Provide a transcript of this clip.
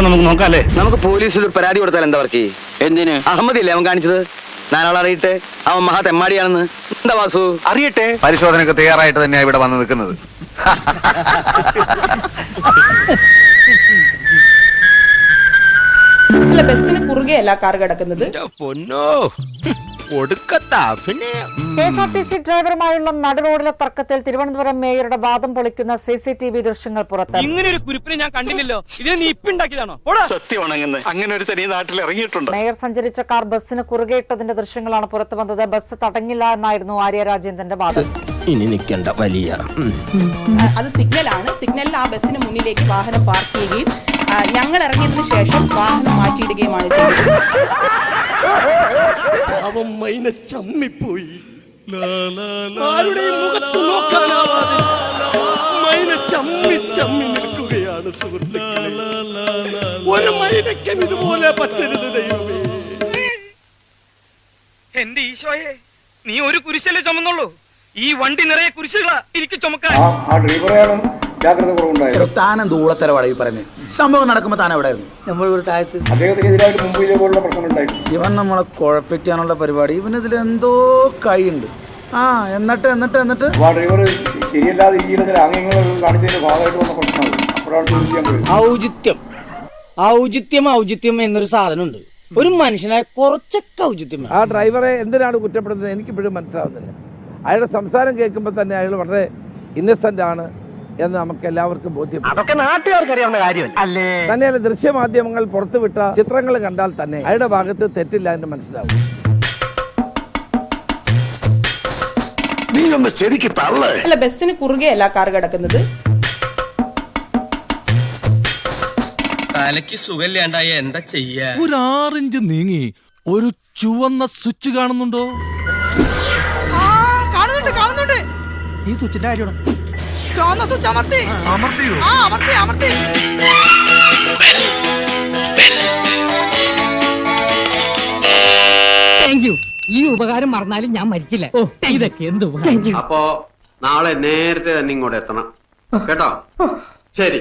അപ്പൊ നമുക്ക് നോക്കാല്ലേ? നമുക്ക് പോലീസിൽ ഒരു പരാതി കൊടുത്താൽ എന്താ വർക്ക്? എന്തിന്? അഹമ്മദില്ലേ അവൻ കാണിച്ചത്? നാലാൾ അറിയട്ടെ അവൻ മഹാ തെമ്മാടിയാണെന്ന്. എന്താ വാസു? അറിയട്ടെ. പരിശോധനക്ക് തയ്യാറായിട്ട് തന്നെയാണ് ഇവിടെ വന്ന് നിൽക്കുന്നത്. അല്ല, ബസ്സിന് കുറുകെയല്ല കാർ കിടക്കുന്നത്. KSRTC ഡ്രൈവറുമായുള്ള നടുറോഡിലെ തർക്കത്തിൽ തിരുവനന്തപുരം മേയറുടെ വാദം പൊളിക്കുന്ന CCTV ദൃശ്യങ്ങൾ പുറത്ത്. ഇങ്ങനെ ഒരു കുരിപ്പിനെ ഞാൻ കണ്ടില്ലല്ലോ. ഇതിനെ നീ ഇപ്പിണ്ടാക്കിയതാണോ? സത്യമാണെന്ന് അങ്ങനെ ഒരു തനി നാട്ടിൽ ഇറങ്ങിയിട്ടുണ്ട്. മേയർ സഞ്ചരിച്ച കാർ ബസ്സിന് കുറുകെയിട്ടതിന്റെ ദൃശ്യങ്ങളാണ് പുറത്തു വന്നത്. ബസ് തടങ്ങില്ല എന്നായിരുന്നു ആര്യ രാജേന്ദ്രന്റെ വാദം. ഇനി നിൽക്കേണ്ട വലിയ അത് സിഗ്നലാണ്. സിഗ്നലിൽ ആ ബസ്സിന് മുന്നിലേക്ക് വാഹനം പാർക്ക് ചെയ്യുകയും ഞങ്ങൾ ഇറങ്ങിയതിനു ശേഷം വാഹനം മാറ്റിയിടുകയുമാണ് ചെയ്തത്. അവൻ മൈന ചമ്മിപ്പോയി. ആരുടെയും മുഖത്ത് നോക്കാനാവാതെ മൈന ചമ്മി ചമ്മി നിൽക്കുകയാണ് സുഹൃത്തുക്കളെ. ഒരു മൈനയ്ക്കും ഇതുപോലെ പറ്റരുത് ദൈവമേ. എന്റെ ഈശോയെ, നീ ഒരു കുരിശല്ലേ ചുമന്നുള്ളൂ? ഈ വണ്ടി നിറയെ കുരിശുകളാ എനിക്ക് ചുമക്കാൻ. താനം ദൂളത്തരവാടാ ഈ പറയുന്നത്. സംഭവം നടക്കുമ്പോ താൻ എവിടെയായിരുന്നു? ഇവൻ നമ്മളെ കുഴപ്പിക്കാനുള്ള പരിപാടി. ഇവനിതിൽ എന്തോ കൈയുണ്ട്. ആ എന്നിട്ട് എന്നിട്ട് എന്നിട്ട് ശരിയല്ലാതെ ഔചിത്യം ഔചിത്യം ഔചിത്യം എന്നൊരു സാധനമുണ്ട്. ഒരു മനുഷ്യനായ കുറച്ചൊക്കെ ഔചിത്യം. ആ ഡ്രൈവറെ എന്തിനാണ് കുറ്റപ്പെടുന്നത് എനിക്കിപ്പോഴും മനസ്സിലാവുന്നില്ല. അയാളുടെ സംസാരം കേൾക്കുമ്പോൾ തന്നെ അയാൾ വളരെ ഇന്നസെന്റ് ആണ് എന്ന് നമുക്ക് എല്ലാവർക്കും ബോധ്യപ്പെടും. അതൊക്കെ നാട്ടുകാർക്ക് അറിയാവുന്ന കാര്യമല്ലേ? തന്നെയല്ല, ദൃശ്യമാധ്യമങ്ങൾ പുറത്തുവിട്ട ചിത്രങ്ങൾ കണ്ടാൽ തന്നെ അയാളുടെ ഭാഗത്ത് തെറ്റില്ല എന്ന് മനസ്സിലാവും. നീ ഒന്ന് ശരിക്ക് തള്ളേ. അല്ല, ബസ്സിന് കുറുകെയല്ല കാർ കിടക്കുന്നത്. തലയ്ക്ക് സുഖമില്ലാണ്ടായ എന്താ ചെയ്യാ? ഒരു 6 ഇഞ്ച് നീങ്ങി ഒരു ചുവന്ന സ്വിച്ച് കാണുന്നുണ്ടോ? കാണുന്നുണ്ട്. ഈ സ്വിച്ചിന്റെ കാര്യമാണ്. അമർത്തിയോ? ഈ ഉപകാരം മറന്നാലും ഞാൻ മരിക്കില്ല. ഇതൊക്കെ എന്തു. അപ്പോ നാളെ നേരത്തെ തന്നെ ഇങ്ങോട്ട് എത്തണം കേട്ടോ? ശരി.